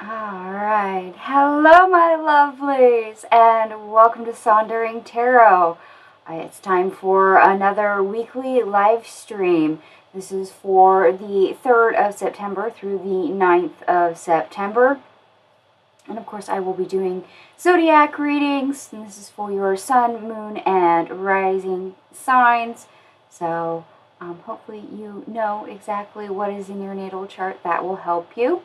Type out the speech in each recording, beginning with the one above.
Alright, hello my lovelies, and welcome to Sondering Tarot. It's time for another weekly live stream. This is for the 3rd of September through the 9th of September. And of course I will be doing Zodiac readings, and this is for your sun, moon, and rising signs. So hopefully you know exactly what is in your natal chart. That will help you.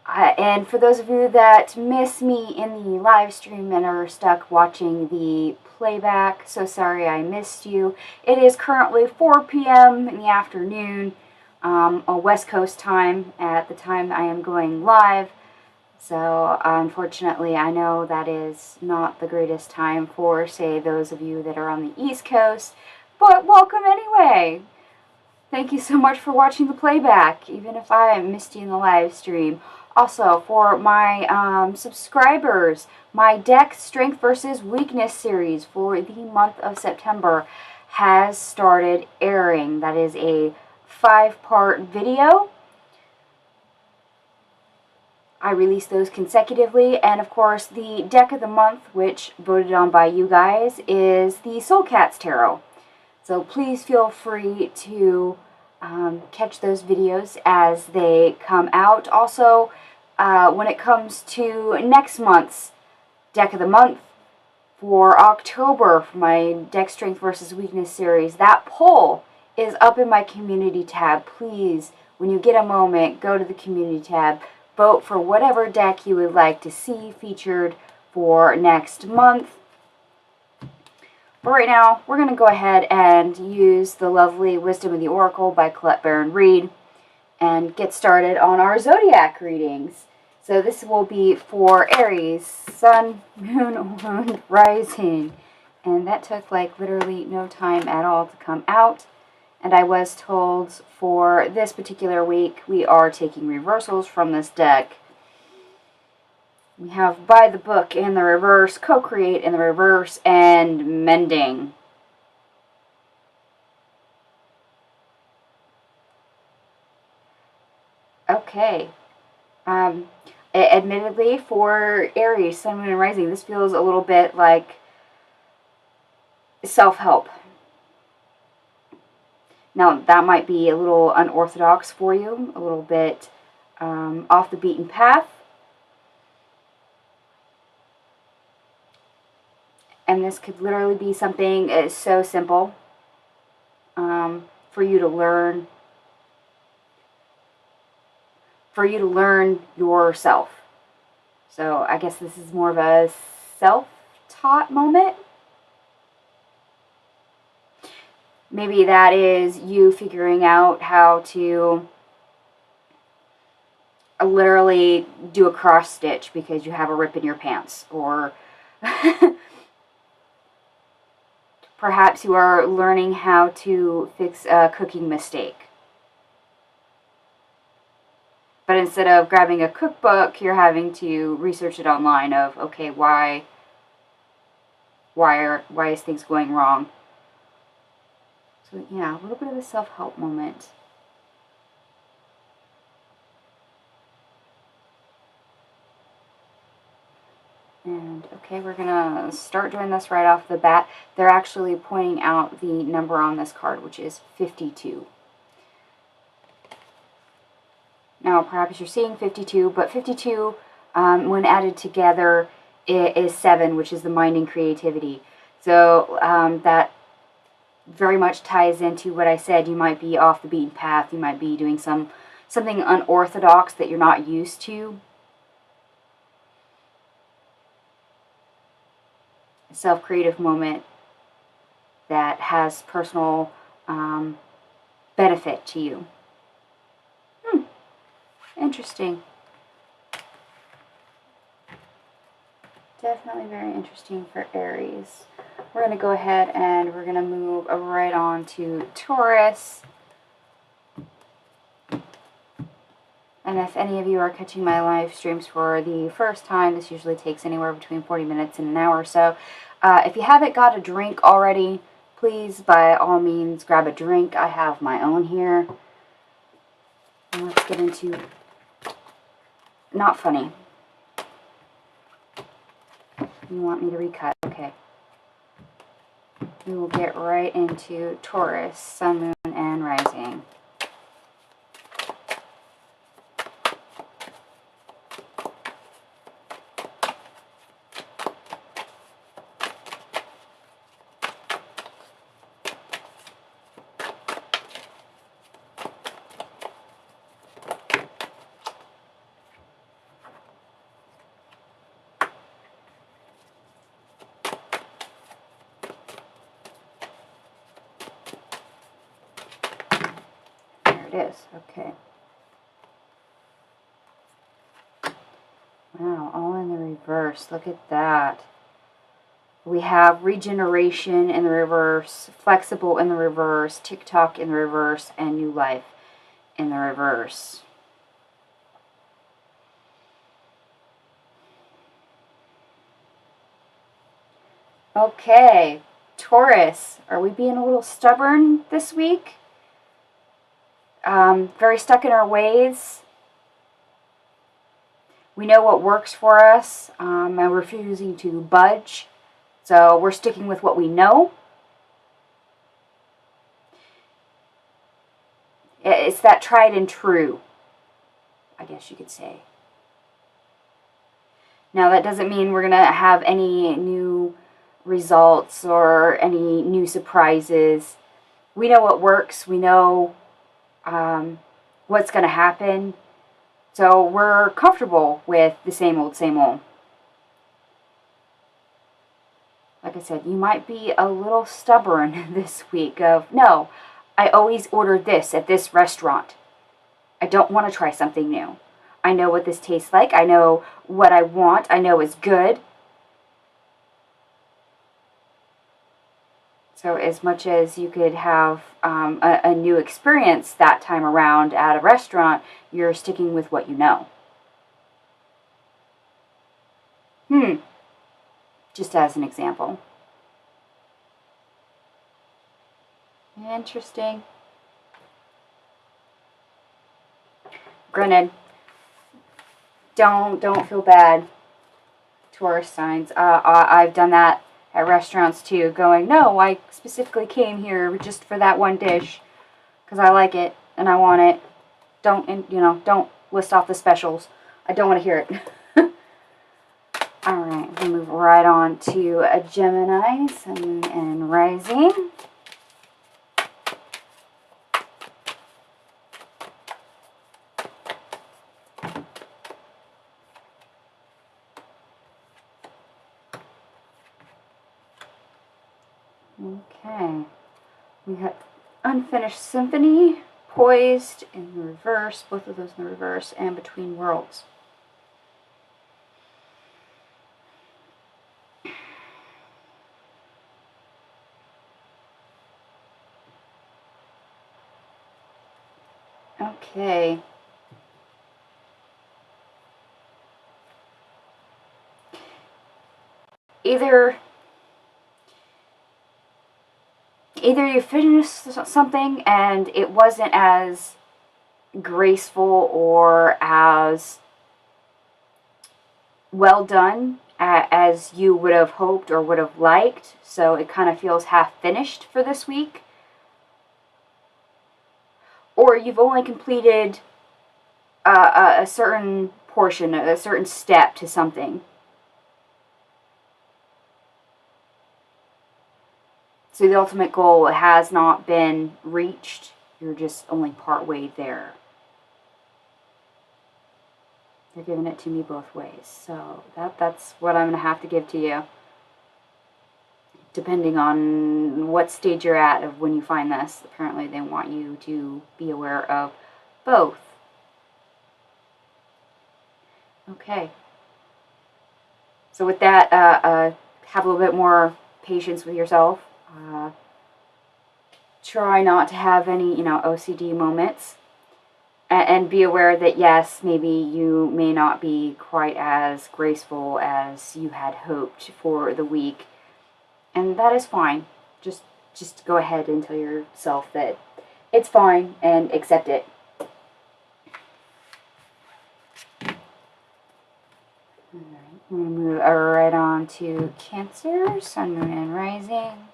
And for those of you that miss me in the live stream and are stuck watching the playback, so sorry I missed you. It is currently 4 p.m. in the afternoon on West Coast time at the time I am going live. So unfortunately I know that is not the greatest time for, say, those of you that are on the East Coast, but welcome anyway. Thank you so much for watching the playback, even if I missed you in the live stream. Also, for my subscribers, my deck Strength versus Weakness series for the month of September has started airing. That is a 5-part video. I release those consecutively, and of course the deck of the month, which voted on by you guys, is the Soul Cats Tarot. So please feel free to catch those videos as they come out. Also, when it comes to next month's deck of the month for October, for my deck Strength versus Weakness series, that poll is up in my community tab. Please, when you get a moment, go to the community tab, vote for whatever deck you would like to see featured for next month. But right now, we're going to go ahead and use the lovely Wisdom of the Oracle by baron-reid and get started on our Zodiac readings. So this will be for Aries, Sun, Moon, and Rising. And that took like literally no time at all to come out. And I was told for this particular week, we are taking reversals from this deck. We have By the Book in the reverse, Co-Create in the reverse, and Mending. Okay. Admittedly, for Aries, Sun, Moon, and Rising, this feels a little bit like self-help. Now, that might be a little unorthodox for you, a little bit off the beaten path. And this could literally be something so simple for you to learn. For you to learn yourself. So I guess this is more of a self-taught moment. Maybe that is you figuring out how to literally do a cross stitch because you have a rip in your pants, or perhaps you are learning how to fix a cooking mistake. But instead of grabbing a cookbook, you're having to research it online of, okay, why is things going wrong? So yeah, a little bit of a self-help moment. And okay, we're gonna start doing this right off the bat. They're actually pointing out the number on this card, which is 52. Now, perhaps you're seeing 52, but 52, when added together, is 7, which is the mind and creativity. So that very much ties into what I said. You might be off the beaten path. You might be doing something unorthodox that you're not used to. A self-creative moment that has personal benefit to you. Interesting. Definitely very interesting for Aries. We're going to go ahead and we're going to move right on to Taurus. And if any of you are catching my live streams for the first time, this usually takes anywhere between 40 minutes and an hour or so. If you haven't got a drink already, please, by all means, grab a drink. I have my own here. And let's get into not funny. You want me to recut? Okay. We will get right into Taurus, Sun, Moon, and Rising. Is. Okay. Wow, all in the reverse. Look at that. We have regeneration in the reverse, flexible in the reverse, TikTok in the reverse, and new life in the reverse. Okay, Taurus, are we being a little stubborn this week? Very stuck in our ways. We know what works for us, and we're refusing to budge. So we're sticking with what we know. It's that tried and true, I guess you could say. Now that doesn't mean we're going to have any new results or any new surprises. We know what works. We know what's going to happen. So we're comfortable with the same old, same old. Like I said, you might be a little stubborn this week of, no, I always order this at this restaurant. I don't want to try something new. I know what this tastes like. I know what I want. I know it's good. So as much as you could have a new experience that time around at a restaurant, you're sticking with what you know. Just as an example. Interesting. Granted, don't feel bad, Taurus signs. I've done that at restaurants too, going, no, I specifically came here just for that one dish because I like it and I want it. Don't list off the specials. I don't want to hear it. All right, we'll move right on to a Gemini, Sun, Moon, and Rising. Okay, we got Unfinished Symphony, Poised in the reverse, both of those in the reverse, and Between Worlds. Okay. Either you finished something and it wasn't as graceful or as well done as you would have hoped or would have liked, so it kind of feels half finished for this week. Or you've only completed a certain portion, a certain step to something. So the ultimate goal has not been reached. You're just only part way there. They're giving it to me both ways. So that's what I'm going to have to give to you. Depending on what stage you're at of when you find this. Apparently they want you to be aware of both. Okay. So with that, have a little bit more patience with yourself. Try not to have any, OCD moments. And be aware that, yes, maybe you may not be quite as graceful as you had hoped for the week. And that is fine. Just go ahead and tell yourself that it's fine and accept it. on to Cancer, Sun, Moon, and Rising.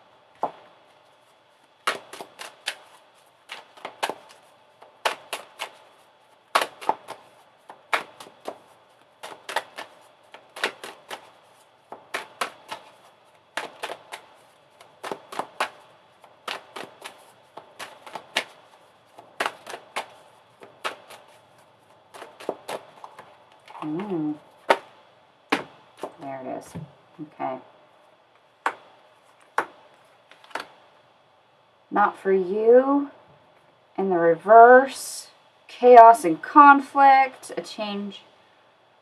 There it is. Okay. Not for you. In the reverse. Chaos and conflict. A change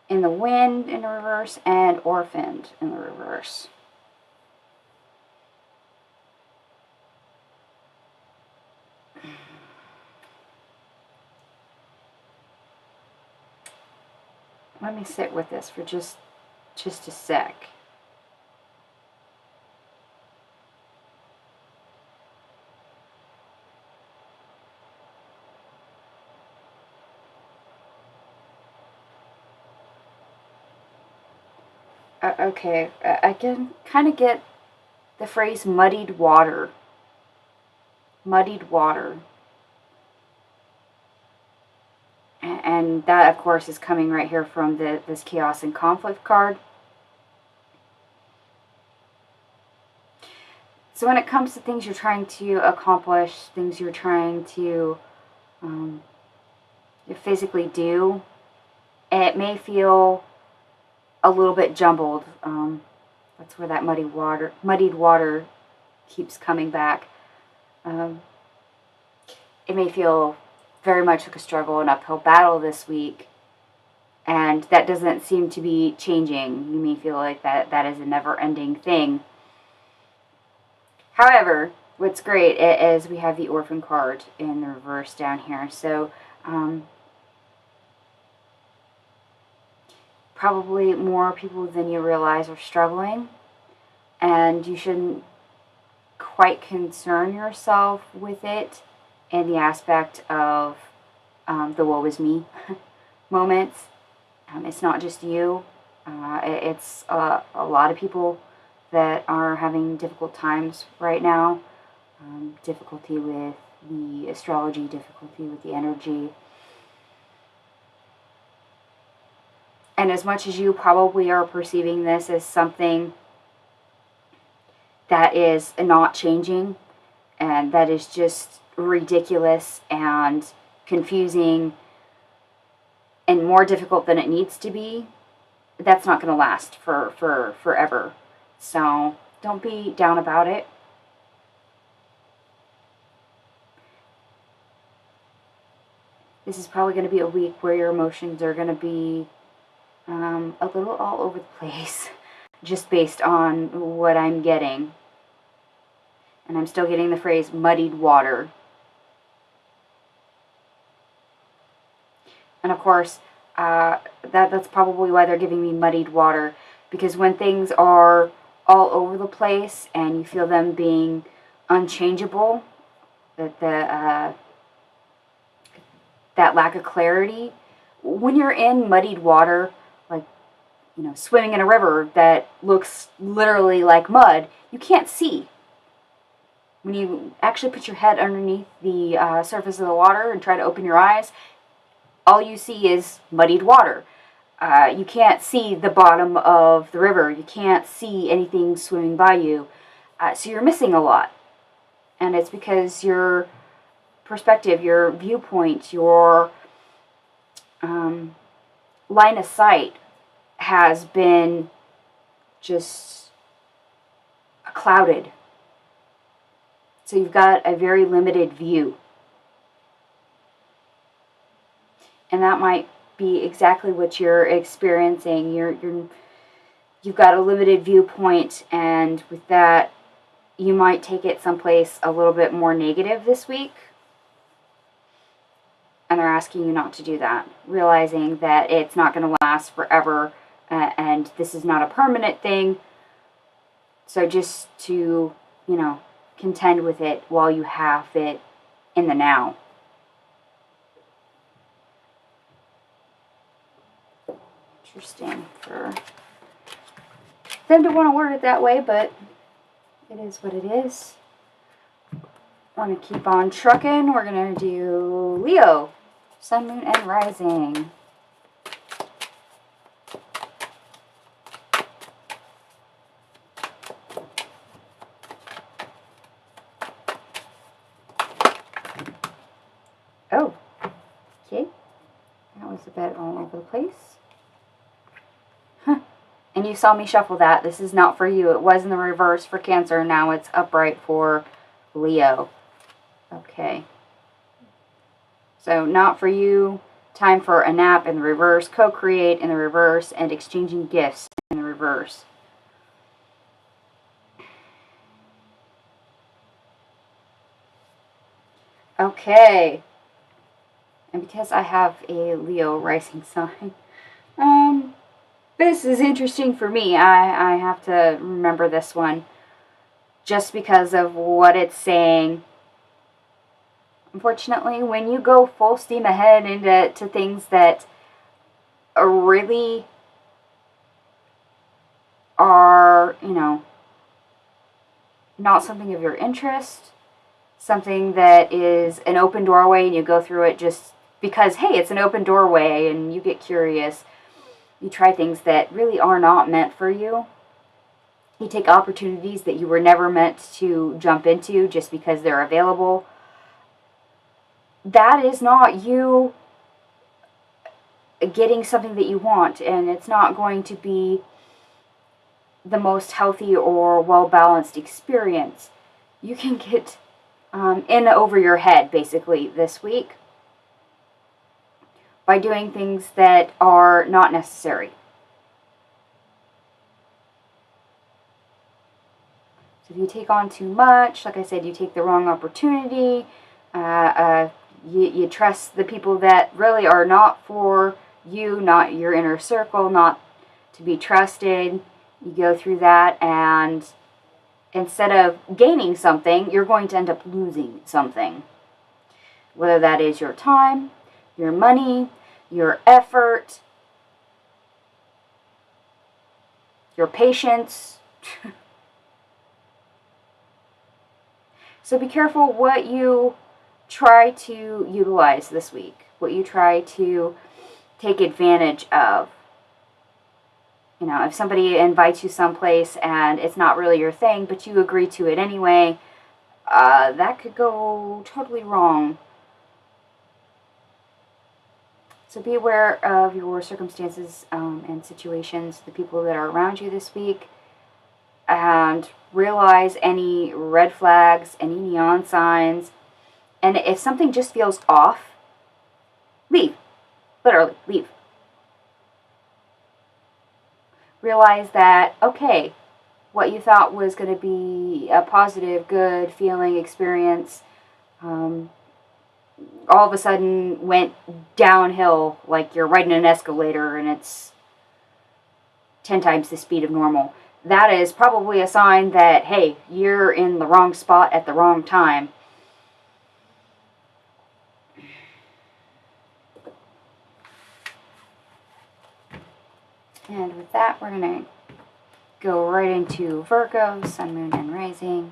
in the wind in the reverse. And orphaned in the reverse. Let me sit with this for just a sec. Okay, I can kind of get the phrase muddied water. Muddied water. And that, of course, is coming right here from this Chaos and Conflict card. So when it comes to things you're trying to accomplish, things you're trying to physically do, it may feel a little bit jumbled. That's where that muddied water keeps coming back. It may feel very much like a struggle, an uphill battle this week, and that doesn't seem to be changing. You may feel like that is a never-ending thing. However, what's great is we have the Orphan card in the reverse down here. So probably more people than you realize are struggling, and you shouldn't quite concern yourself with it in the aspect of the woe is me moments. It's not just you. It's a lot of people that are having difficult times right now. Difficulty with the astrology, difficulty with the energy. And as much as you probably are perceiving this as something that is not changing, and that is just ridiculous and confusing and more difficult than it needs to be, that's not going to last for forever. So don't be down about it. This is probably going to be a week where your emotions are going to be a little all over the place, just based on what I'm getting. And I'm still getting the phrase muddied water. And of course, that's probably why they're giving me muddied water, because when things are all over the place and you feel them being unchangeable, that lack of clarity, when you're in muddied water, like, you know, swimming in a river that looks literally like mud, you can't see. When you actually put your head underneath the surface of the water and try to open your eyes, all you see is muddied water. You can't see the bottom of the river. You can't see anything swimming by you. So you're missing a lot. And it's because your perspective, your viewpoint, your line of sight has been just clouded. So you've got a very limited view. And that might be exactly what you're experiencing. You've got a limited viewpoint, and with that, you might take it someplace a little bit more negative this week. And they're asking you not to do that, realizing that it's not going to last forever, and this is not a permanent thing. So just to, you know, contend with it while you have it in the now. Interesting for them to want to word it that way, but it is what it is. Want to keep on trucking. We're going to do Leo, Sun, Moon, and Rising. Oh, okay. That was a bit all over the place. Huh. And you saw me shuffle that. This is not for you. It was in the reverse for Cancer. Now it's upright for Leo. Okay. So not for you. Time for a nap in the reverse. Co-create in the reverse. And exchanging gifts in the reverse. Okay. And because I have a Leo rising sign, this is interesting for me. I have to remember this one just because of what it's saying. Unfortunately, when you go full steam ahead into things that really are, you know, not something of your interest, something that is an open doorway and you go through it just because, hey, it's an open doorway and you get curious. You try things that really are not meant for you. You take opportunities that you were never meant to jump into just because they're available. That is not you getting something that you want, and it's not going to be the most healthy or well-balanced experience. You can get in over your head, basically, this week by doing things that are not necessary. So if you take on too much, like I said, you take the wrong opportunity, you trust the people that really are not for you, not your inner circle, not to be trusted. You go through that, and instead of gaining something, you're going to end up losing something. Whether that is your time, your money, your effort, your patience. So be careful what you try to utilize this week, what you try to take advantage of. You know, if somebody invites you someplace and it's not really your thing, but you agree to it anyway, that could go totally wrong. So be aware of your circumstances and situations, the people that are around you this week, and realize any red flags, any neon signs, and if something just feels off, leave. Literally, leave. Realize that, okay, what you thought was going to be a positive, good feeling experience, all of a sudden went downhill like you're riding an escalator and it's 10 times the speed of normal. That is probably a sign that, hey, you're in the wrong spot at the wrong time. And with that, we're going to go right into Virgo, Sun, Moon, and Rising.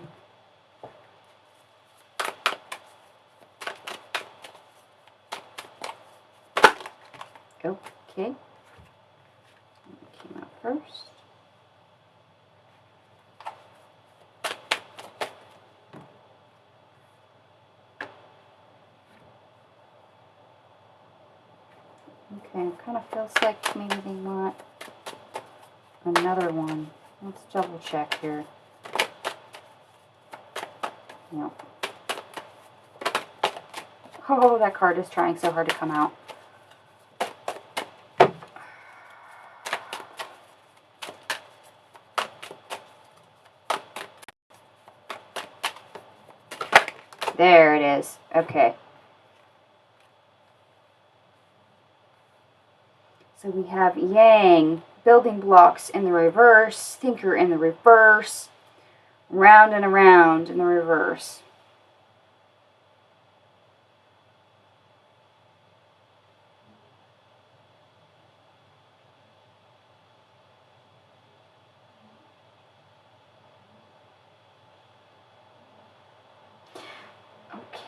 Okay. Came out first. Okay, it kind of feels like maybe they want another one. Let's double check here. Yep. Oh, that card is trying so hard to come out. There it is. Okay. So we have Yang, building blocks in the reverse, thinker in the reverse, round and around in the reverse.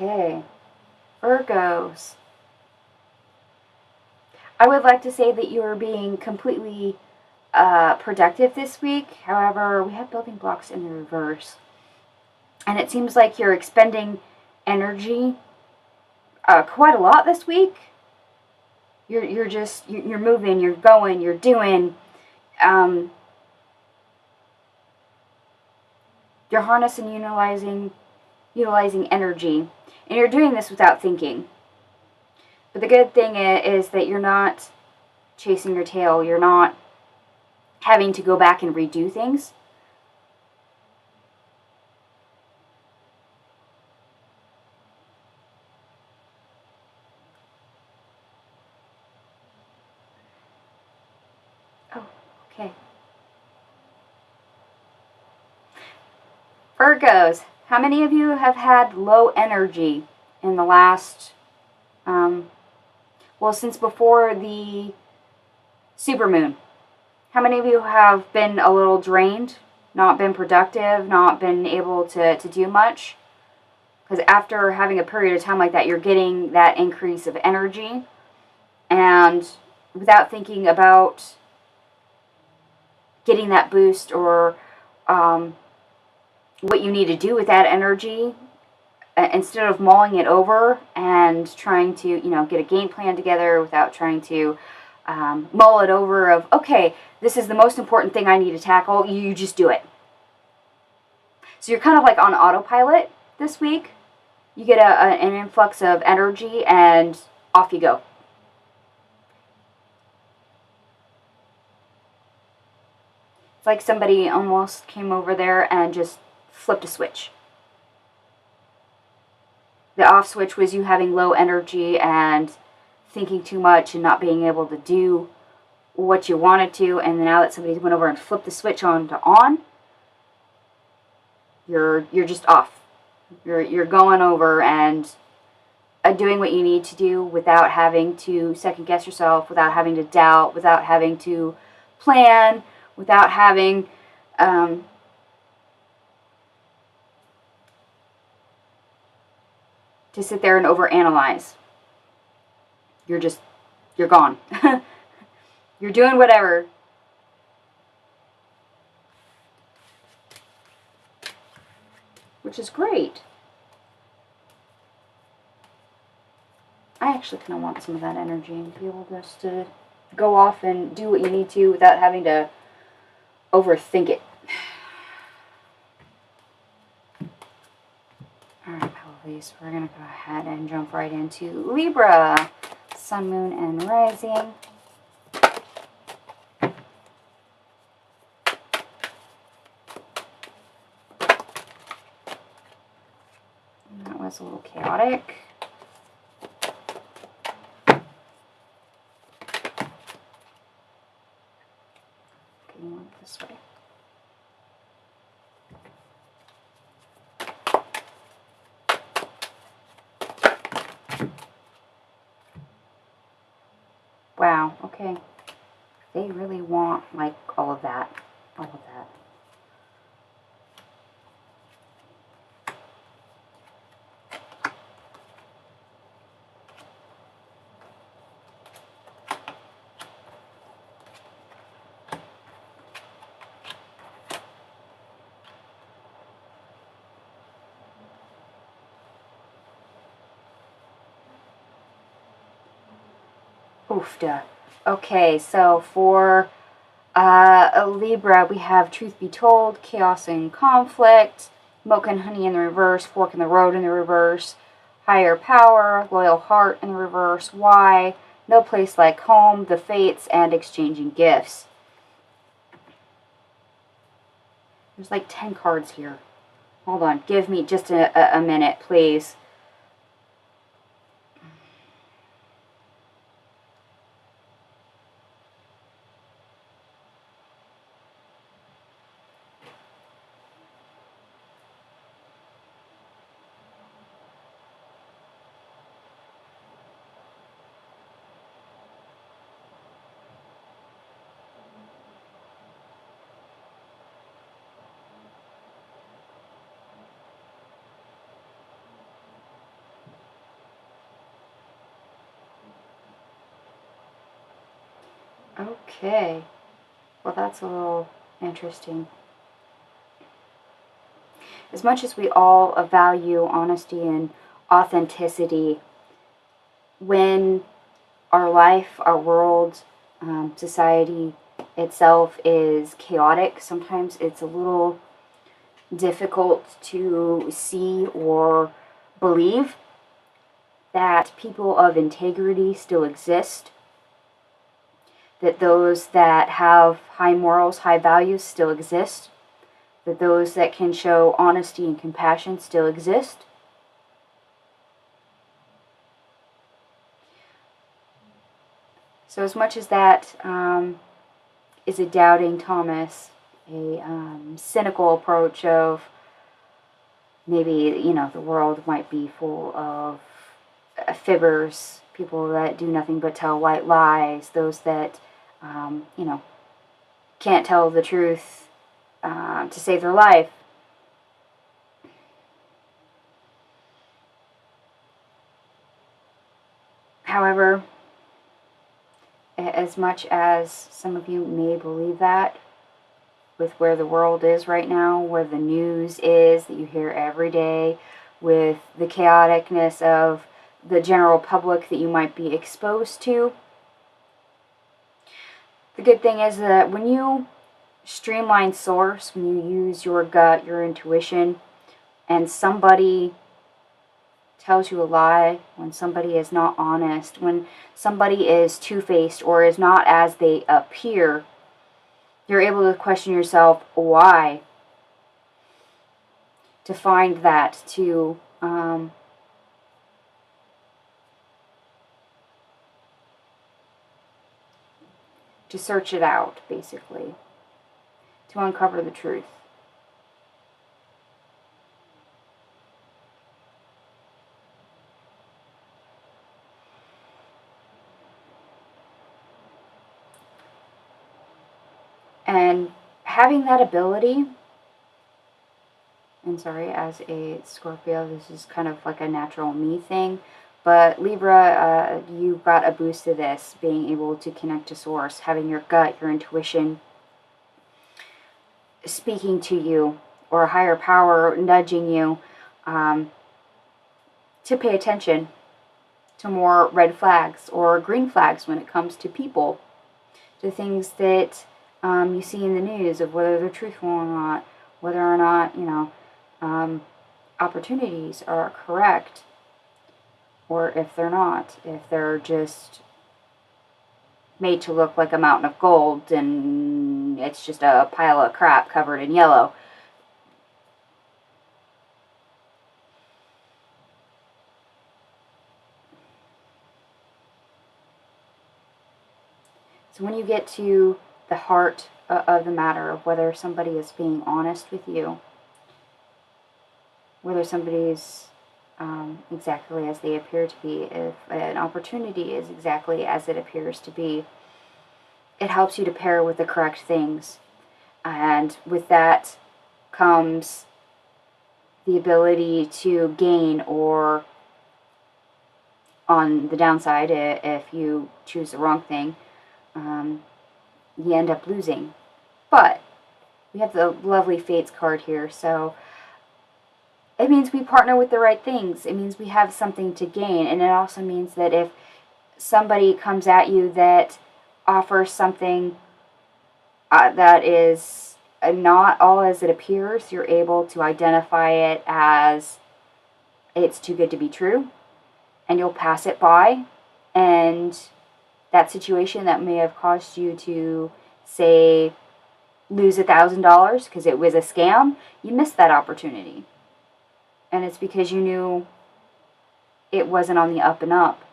Okay. Virgos. I would like to say that you are being completely productive this week. However, we have building blocks in the reverse. And it seems like you're expending energy quite a lot this week. You're moving, you're going, you're doing. You're harnessing and utilizing energy. And you're doing this without thinking. But the good thing is that you're not chasing your tail. You're not having to go back and redo things. Oh, okay. Virgos, how many of you have had low energy in the last, well, since before the supermoon? How many of you have been a little drained, not been productive, not been able to do much? Because after having a period of time like that, you're getting that increase of energy. And without thinking about getting that boost or what you need to do with that energy, instead of mulling it over and trying to, get a game plan together without trying to mull it over of, okay, this is the most important thing I need to tackle, you just do it. So you're kind of like on autopilot this week. You get an influx of energy and off you go. It's like somebody almost came over there and just flipped a switch. The off switch was you having low energy and thinking too much and not being able to do what you wanted to, and now that somebody went over and flipped the switch on to on, you're just off. You're going over and doing what you need to do without having to second guess yourself, without having to doubt, without having to plan, without having to sit there and overanalyze. You're gone. You're doing whatever. Which is great. I actually kind of want some of that energy and to be able just to go off and do what you need to without having to overthink it. Alright, Pelvis, we're going to go ahead and jump right into Libra. Sun, Moon, and Rising. That was a little chaotic. Okay, you want it this way. Wow, okay. They really want, like, all of that. All of that. Oofda. Okay, so for Libra, we have Truth Be Told, Chaos and Conflict, Mocha and Honey in the reverse, Fork in the Road in the reverse, Higher Power, Loyal Heart in the reverse, Why, No Place Like Home, The Fates, and Exchanging Gifts. There's like 10 cards here. Hold on, give me just a minute, please. Okay. Well, that's a little interesting. As much as we all value honesty and authenticity, when our life, our world, society itself is chaotic, sometimes it's a little difficult to see or believe that people of integrity still exist, that those that have high morals, high values still exist, that those that can show honesty and compassion still exist. So as much as that is a doubting Thomas, a cynical approach of maybe, the world might be full of fibbers, people that do nothing but tell white lies, those that, can't tell the truth to save their life. However, as much as some of you may believe that, with where the world is right now, where the news is that you hear every day, with the chaoticness of the general public that you might be exposed to, the good thing is that when you streamline source, when you use your gut, your intuition, and somebody tells you a lie, when somebody is not honest, when somebody is two-faced or is not as they appear, you're able to question yourself, why? To find that, to search it out, basically, to uncover the truth. And having that ability, and sorry, as a Scorpio, this is kind of like a natural me thing, but Libra, you've got a boost to this, being able to connect to source, having your gut, your intuition speaking to you, or a higher power nudging you to pay attention to more red flags or green flags when it comes to people, to things that you see in the news of whether they're truthful or not, whether or not, opportunities are correct, or if they're not, if they're just made to look like a mountain of gold and it's just a pile of crap covered in yellow. So when you get to the heart of the matter of whether somebody is being honest with you, whether somebody's exactly as they appear to be, if an opportunity is exactly as it appears to be, it helps you to pair with the correct things. And with that comes the ability to gain, or on the downside, if you choose the wrong thing, you end up losing. But we have the lovely Fates card here, so it means we partner with the right things. It means we have something to gain, and it also means that if somebody comes at you that offers something that is not all as it appears, you're able to identify it as it's too good to be true, and you'll pass it by, and that situation that may have caused you to, say, lose $1,000 because it was a scam, you missed that opportunity. And it's because you knew it wasn't on the up and up.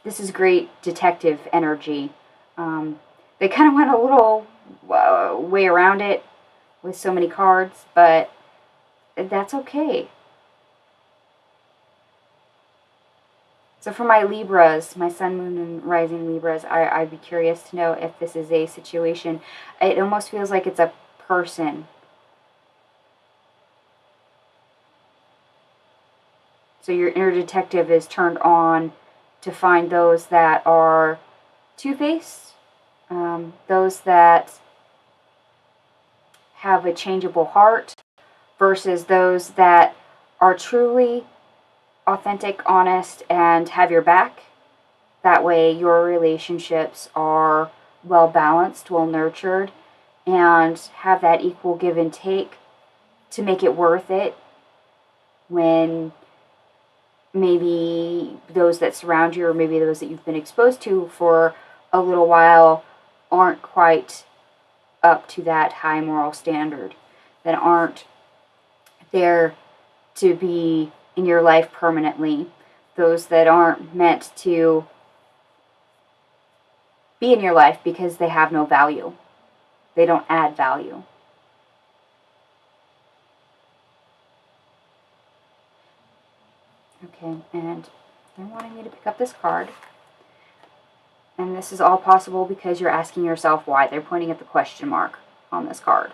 This is great detective energy. They kind of went a little way around it with so many cards, but that's okay. So for my Libras, my Sun, Moon, and Rising Libras, I'd be curious to know if this is a situation. It almost feels like it's a person. So your inner detective is turned on to find those that are two-faced, those that have a changeable heart, versus those that are truly authentic, honest, and have your back. That way your relationships are well balanced, well nurtured, and have that equal give and take to make it worth it when maybe those that surround you, or maybe those that you've been exposed to for a little while, aren't quite up to that high moral standard, that aren't there to be in your life permanently, those that aren't meant to be in your life because they have no value. They don't add value. Okay, and they're wanting me to pick up this card. And this is all possible because you're asking yourself why. They're pointing at the question mark on this card.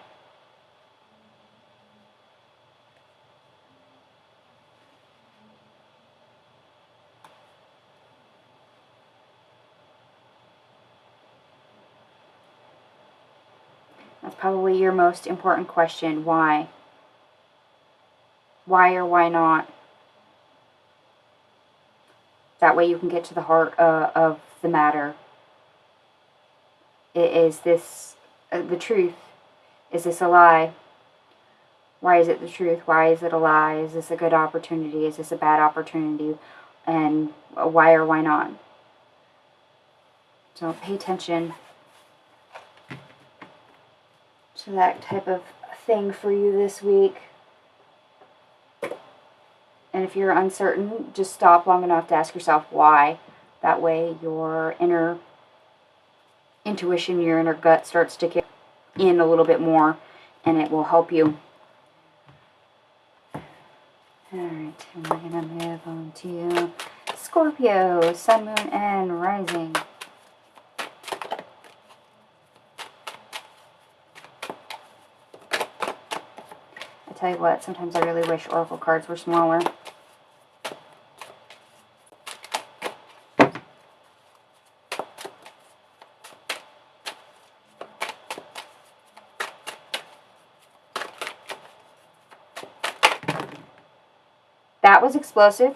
That's probably your most important question. Why? Why or why not? That way you can get to the heart of the matter. Is this the truth? Is this a lie? Why is it the truth? Why is it a lie? Is this a good opportunity? Is this a bad opportunity? And why or why not? So pay attention to that type of thing for you this week. And if you're uncertain, just stop long enough to ask yourself why. That way your inner intuition, your inner gut starts to kick in a little bit more, and it will help you. Alright, and we're going to move on to Scorpio, Sun, Moon, and Rising. I tell you what, sometimes I really wish Oracle cards were smaller. That was explosive.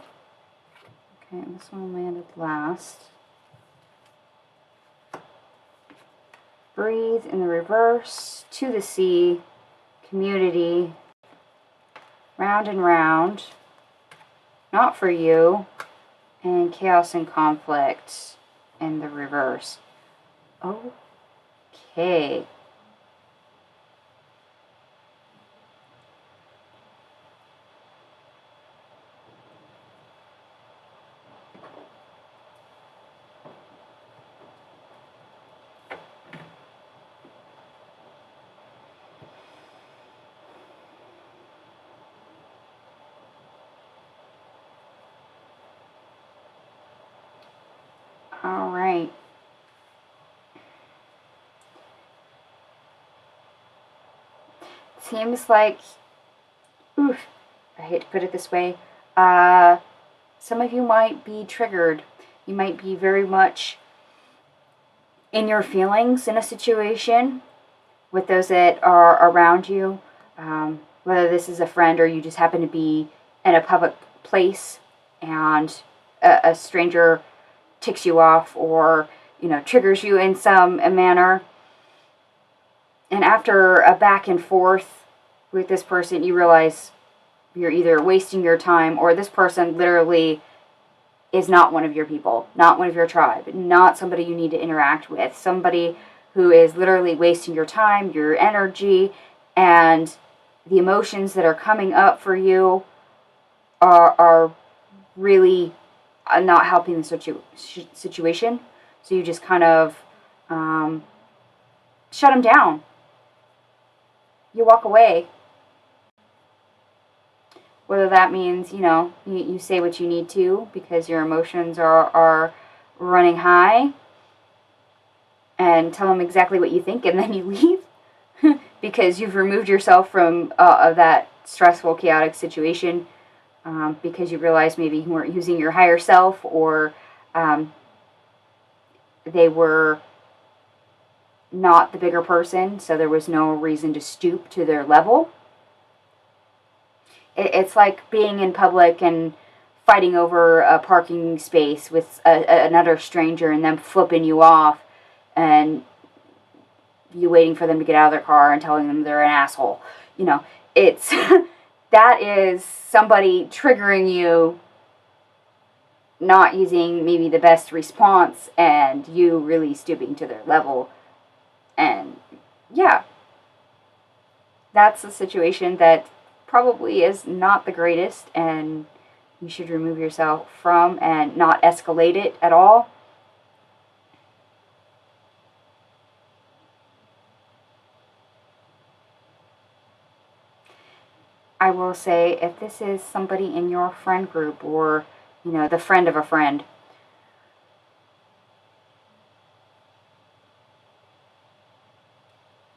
Okay, this one landed last. Breathe in the reverse, to the sea, community, round and round, not for you, and chaos and conflict in the reverse. Okay. All right. Seems like, I hate to put it this way, some of you might be triggered. You might be very much in your feelings in a situation with those that are around you, whether this is a friend or you just happen to be in a public place and a stranger ticks you off or, triggers you in some manner. And after a back and forth with this person, you realize you're either wasting your time or this person literally is not one of your people, not one of your tribe, not somebody you need to interact with, somebody who is literally wasting your time, your energy, and the emotions that are coming up for you are really not helping the situation. So you just kind of shut them down. You walk away. Whether that means, you say what you need to because your emotions are running high, and tell them exactly what you think, and then you leave because you've removed yourself from that stressful, chaotic situation because you realize maybe you weren't using your higher self, or they were not the bigger person, so there was no reason to stoop to their level. It's like being in public and fighting over a parking space with another stranger and them flipping you off and you waiting for them to get out of their car and telling them they're an asshole. You know, it's that is somebody triggering you, not using maybe the best response, and you really stooping to their level. And yeah, that's a situation that probably is not the greatest, and you should remove yourself from and not escalate it at all. I will say, if this is somebody in your friend group, or, you know, the friend of a friend,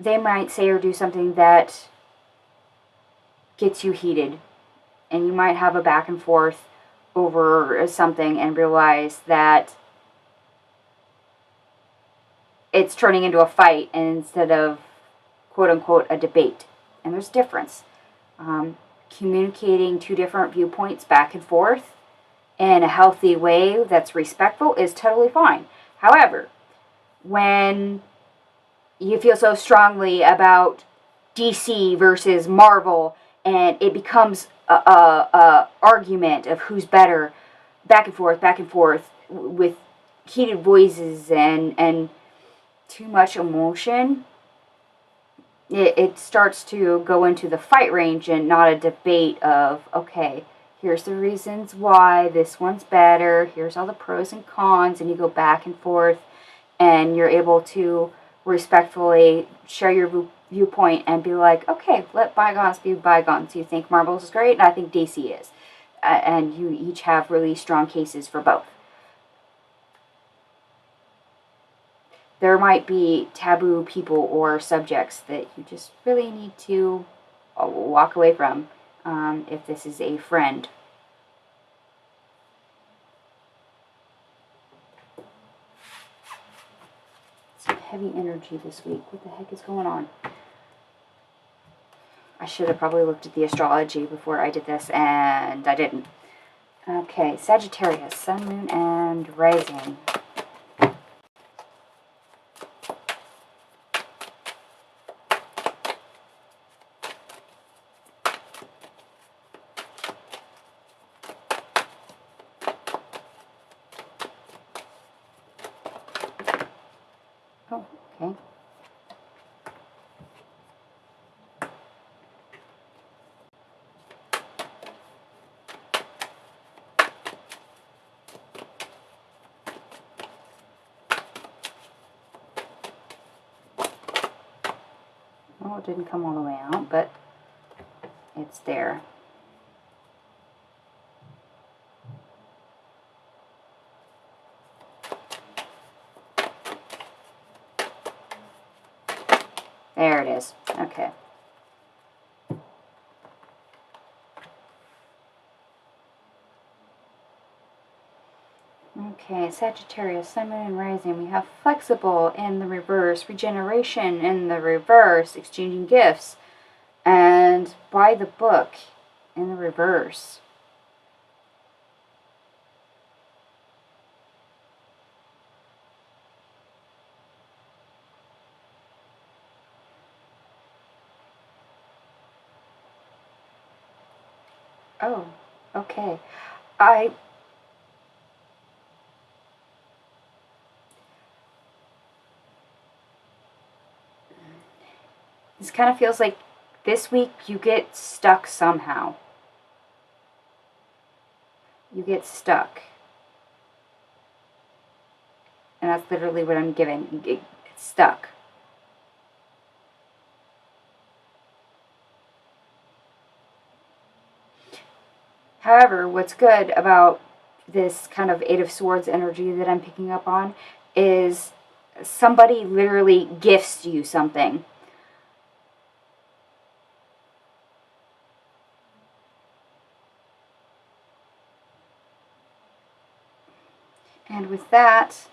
they might say or do something that gets you heated, and you might have a back and forth over something and realize that it's turning into a fight instead of, quote unquote, a debate. And there's a difference. Communicating two different viewpoints back and forth in a healthy way that's respectful is totally fine. However, when you feel so strongly about DC versus Marvel, and it becomes a argument of who's better, back and forth, with heated voices and too much emotion, it starts to go into the fight range and not a debate of, okay, here's the reasons why this one's better, here's all the pros and cons, and you go back and forth, and you're able to respectfully share your viewpoint and be like, okay, let bygones be bygones. You think Marvel's is great, and I think DC is. And you each have really strong cases for both. There might be taboo people or subjects that you just really need to walk away from if this is a friend. Some heavy energy this week. What the heck is going on? I should have probably looked at the astrology before I did this, and I didn't. Okay, Sagittarius, Sun, Moon, and Rising. Oh, okay. Well, it didn't come all the way out, but it's there. There it is. Okay. Okay, Sagittarius, Sun, Moon, and Rising. We have flexible in the reverse, regeneration in the reverse, exchanging gifts, and by the book in the reverse. Oh, okay. This kind of feels like this week you get stuck somehow. You get stuck. And that's literally what I'm given. You get stuck. However, what's good about this kind of Eight of Swords energy that I'm picking up on is somebody literally gifts you something. And with that,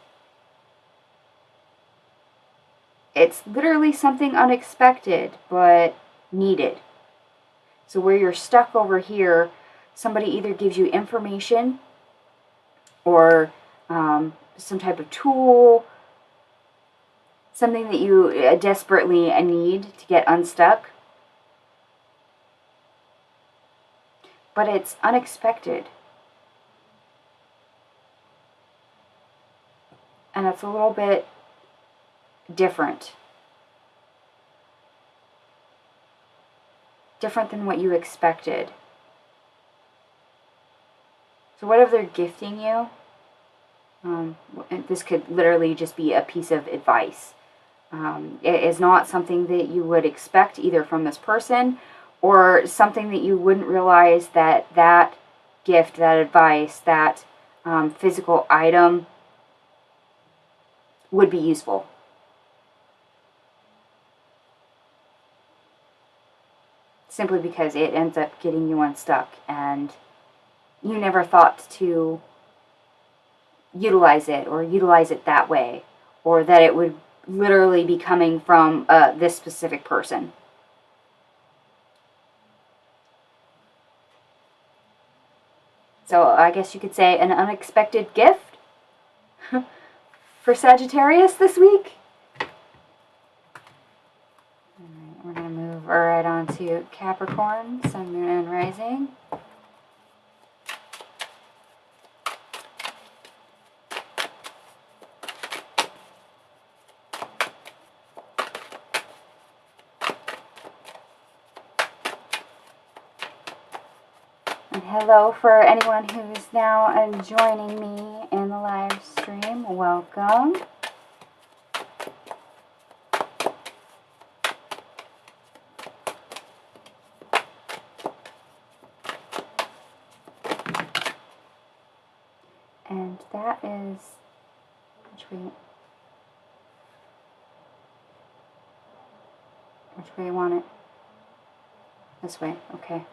it's literally something unexpected, but needed. So where you're stuck over here, somebody either gives you information or some type of tool, something that you desperately need to get unstuck. But it's unexpected. And it's a little bit different. Different than what you expected. So whatever they're gifting you, this could literally just be a piece of advice. It is not something that you would expect either from this person or something that you wouldn't realize that that gift, that advice, that physical item would be useful. Simply because it ends up getting you unstuck and you never thought to utilize it or utilize it that way, or that it would literally be coming from this specific person. So I guess you could say an unexpected gift for Sagittarius this week. Alright, we're going to move right on to Capricorn, Sun, Moon, and Rising. And hello for anyone who's now joining me in the live stream. Welcome. And that is which way you want it? This way, okay.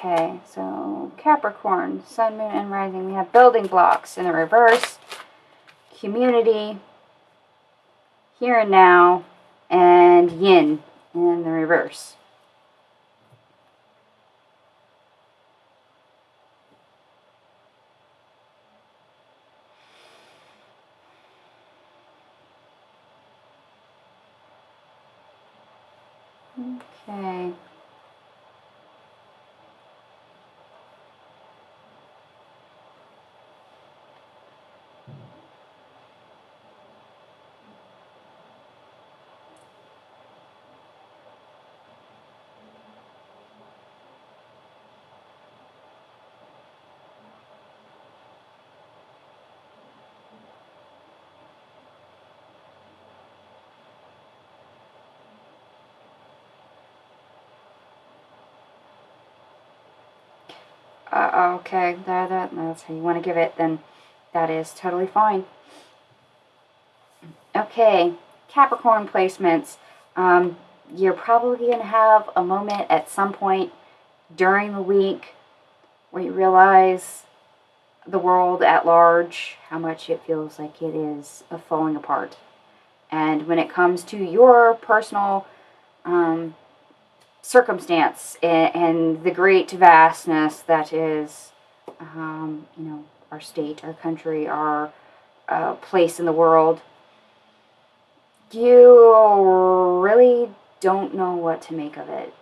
Okay, so Capricorn, Sun, Moon, and Rising. We have building blocks in the reverse, community, here and now, and yin in the reverse. Okay. Okay, that's how you want to give it, then that is totally fine. Okay, Capricorn placements. You're probably going to have a moment at some point during the week where you realize the world at large, how much it feels like it is falling apart. And when it comes to your personal circumstance and the great vastness that is, our state, our country, our place in the world, you really don't know what to make of it.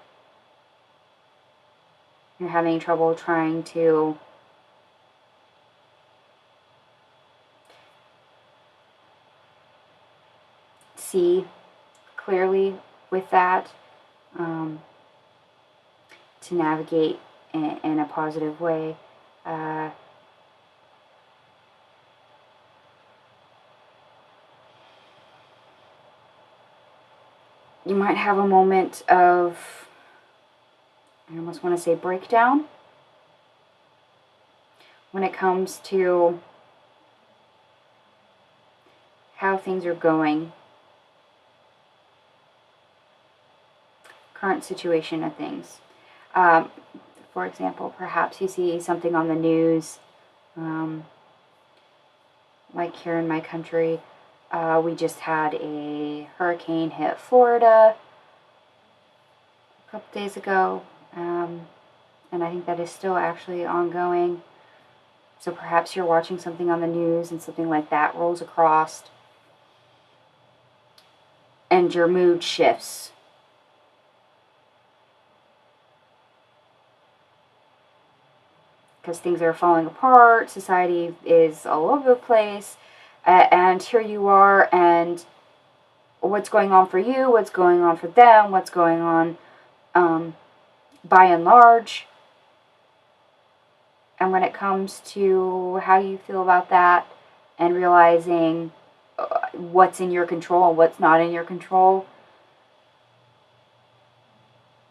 You're having trouble trying to see clearly to navigate in a positive way. You might have a moment of, I almost want to say, breakdown when it comes to how things are going, current situation of things. For example, perhaps you see something on the news, like here in my country, we just had a hurricane hit Florida a couple days ago, and I think that is still actually ongoing. So perhaps you're watching something on the news and something like that rolls across, and your mood shifts. Because things are falling apart, society is all over the place, and here you are, and what's going on for you, what's going on for them, what's going on by and large. And when it comes to how you feel about that and realizing what's in your control and what's not in your control,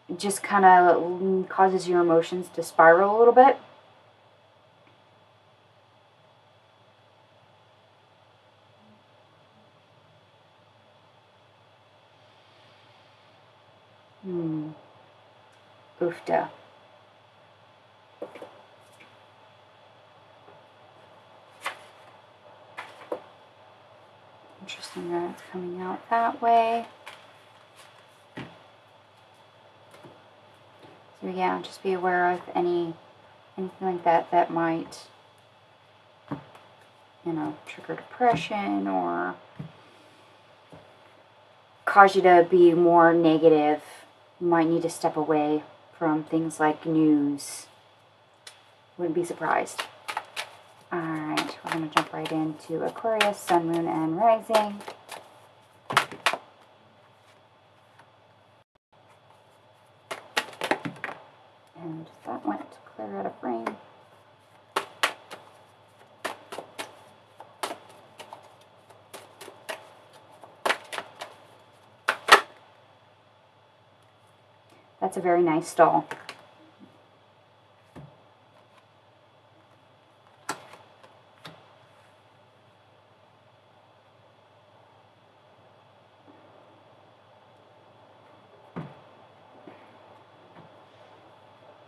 it just kind of causes your emotions to spiral a little bit. Oofda. Interesting that it's coming out that way. So yeah, just be aware of anything like that might, trigger depression or cause you to be more negative. You might need to step away from things like news. Wouldn't be surprised. Alright, we're going to jump right into Aquarius, Sun, Moon, and Rising. And that went clear out of frame. That's a very nice stall.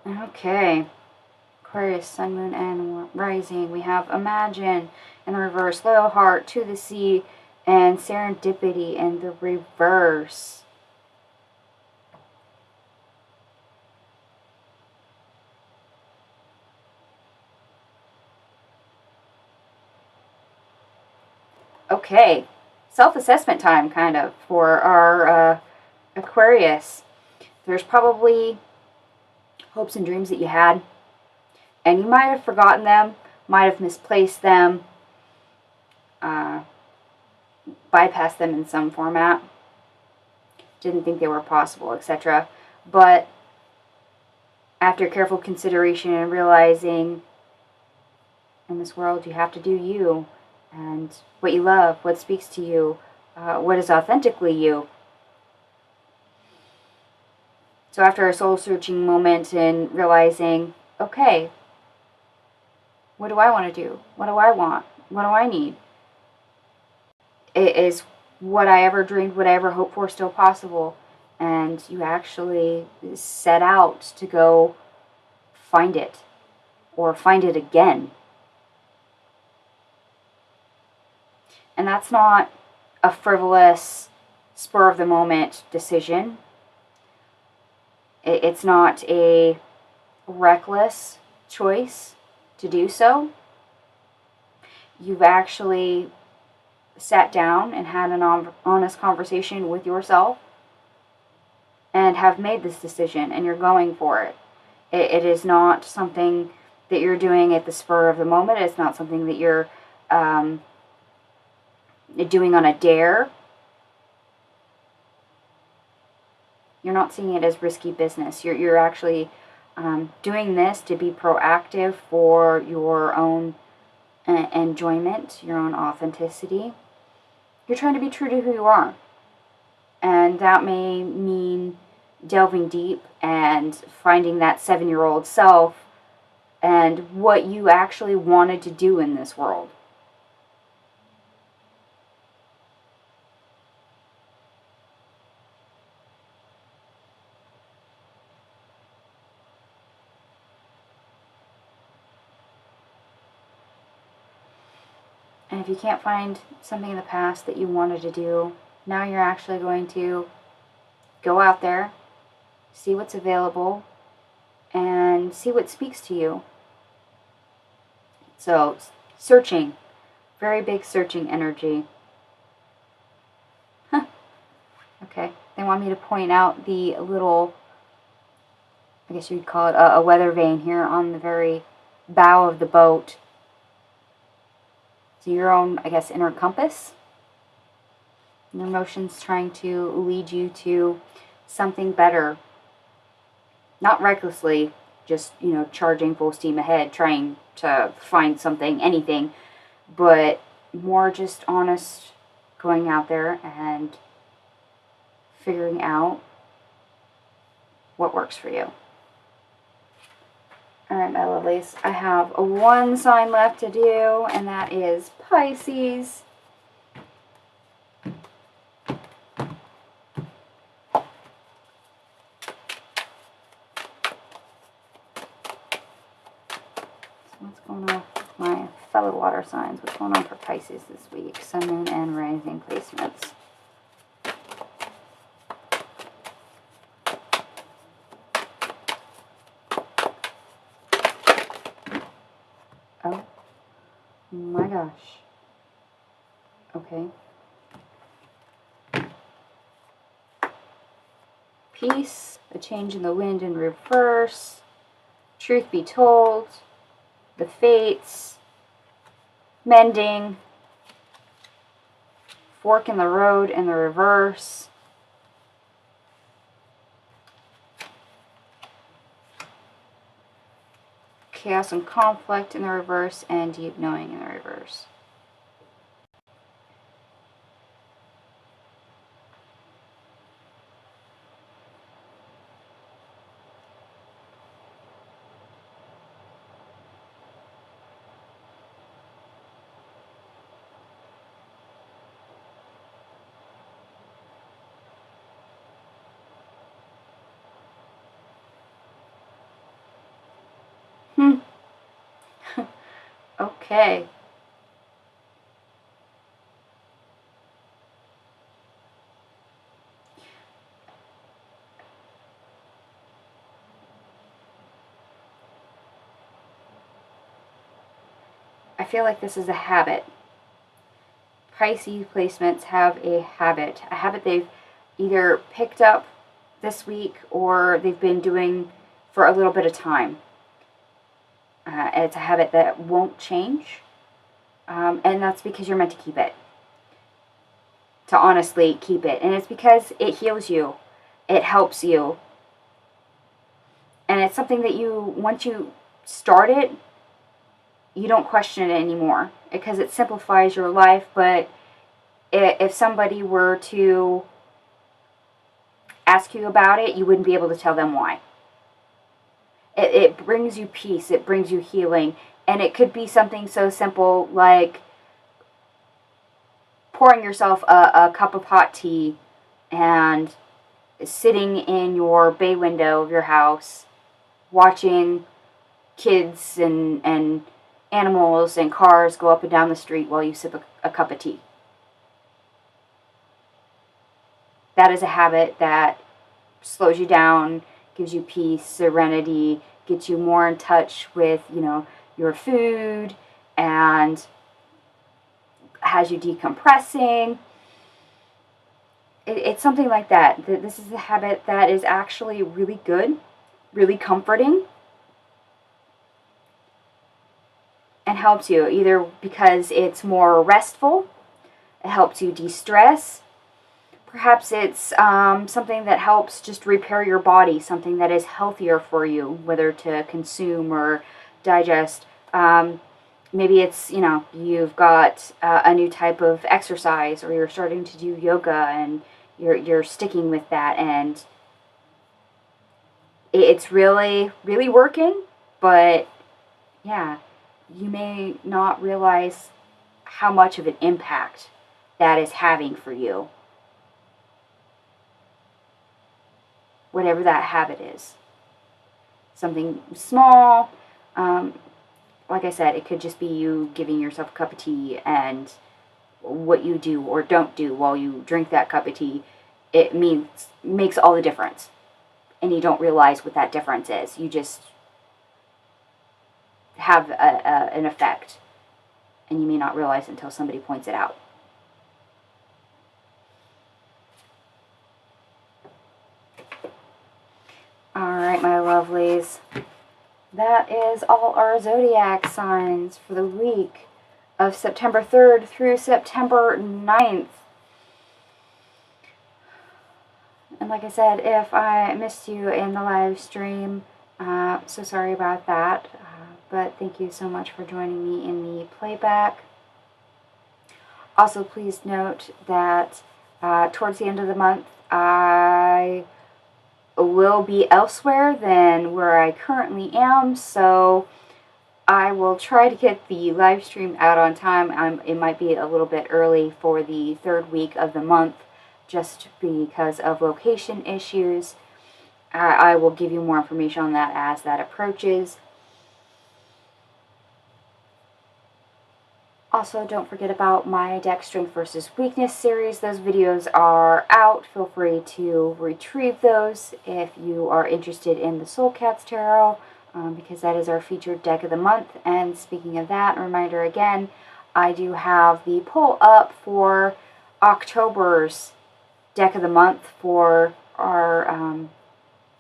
Okay, Aquarius, Sun, Moon, and Rising. We have Imagine in the reverse, Loyal Heart, To the Sea, and Serendipity in the reverse. Okay, self-assessment time, kind of, for our Aquarius. There's probably hopes and dreams that you had, and you might have forgotten them, might have misplaced them, bypassed them in some format, didn't think they were possible, etc. But after careful consideration and realizing in this world you have to do you, and what you love, what speaks to you, what is authentically you. So after a soul-searching moment and realizing, okay, what do I want to do? What do I want? What do I need? Is what I ever dreamed, what I ever hoped for still possible? And you actually set out to go find it, or find it again. And that's not a frivolous, spur-of-the-moment decision. It's not a reckless choice to do so. You've actually sat down and had an honest conversation with yourself and have made this decision, and you're going for it. It is not something that you're doing at the spur of the moment. It's not something that you're doing on a dare. You're not seeing it as risky business. You're actually doing this to be proactive for your own enjoyment, your own authenticity. You're trying to be true to who you are. And that may mean delving deep and finding that 7-year-old self and what you actually wanted to do in this world. And if you can't find something in the past that you wanted to do, now you're actually going to go out there, see what's available, and see what speaks to you. So, searching. Very big searching energy. Huh. Okay. They want me to point out the little, I guess you'd call it a weather vane here on the very bow of the boat. So your own, I guess, inner compass. Your emotions trying to lead you to something better. Not recklessly, just, charging full steam ahead, trying to find something, anything, but more just honest, going out there and figuring out what works for you. Alright, my lovelies, I have one sign left to do, and that is Pisces. What's going on with my fellow water signs? What's going on for Pisces this week? Sun, Moon, and Rising placements. Oh my gosh. Okay. Peace, a change in the wind in reverse. Truth be told. The fates, mending, fork in the road in the reverse, chaos and conflict in the reverse, and deep knowing in the reverse. Okay. I feel like this is a habit. Pisces placements have a habit they've either picked up this week or they've been doing for a little bit of time. It's a habit that won't change, and that's because you're meant to keep it. To honestly keep it. And it's because it heals you. It helps you. And it's something that once you start it, you don't question it anymore. Because it simplifies your life, but if somebody were to ask you about it, you wouldn't be able to tell them why. It brings you peace. It brings you healing. And it could be something so simple like pouring yourself a cup of hot tea and sitting in your bay window of your house watching kids and animals and cars go up and down the street while you sip a cup of tea. That is a habit that slows you down, gives you peace, serenity, gets you more in touch with, your food, and has you decompressing. It's something like that. This is a habit that is actually really good, really comforting, and helps you either because it's more restful, it helps you de-stress, Perhaps it's something that helps just repair your body, something that is healthier for you, whether to consume or digest. Maybe it's, you've got a new type of exercise, or you're starting to do yoga and you're sticking with that, and it's really, really working, but yeah, you may not realize how much of an impact that is having for you. Whatever that habit is. Something small, like I said, it could just be you giving yourself a cup of tea, and what you do or don't do while you drink that cup of tea, makes all the difference. And you don't realize what that difference is. You just have an effect, and you may not realize until somebody points it out. Alright, my lovelies. That is all our zodiac signs for the week of September 3rd through September 9th. And like I said, if I missed you in the live stream, so sorry about that. But thank you so much for joining me in the playback. Also, please note that towards the end of the month, I will be elsewhere than where I currently am, so I will try to get the live stream out on time. It might be a little bit early for the third week of the month, just because of location issues. I will give you more information on that as that approaches. Also, don't forget about my deck strength versus weakness series. Those videos are out. Feel free to retrieve those if you are interested in the Soul Cats Tarot, because that is our featured deck of the month. And speaking of that, a reminder again, I do have the poll up for October's deck of the month for our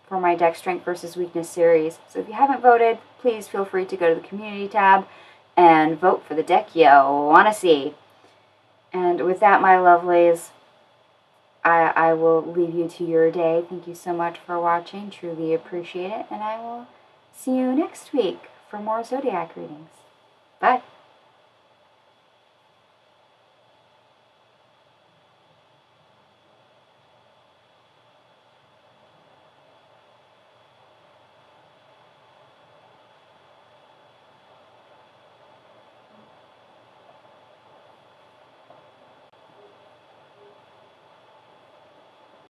for my deck strength versus weakness series. So if you haven't voted, please feel free to go to the community tab and vote for the deck you want to see. And with that, my lovelies, I will leave you to your day. Thank you so much for watching. Truly appreciate it. And I will see you next week for more Zodiac readings. Bye.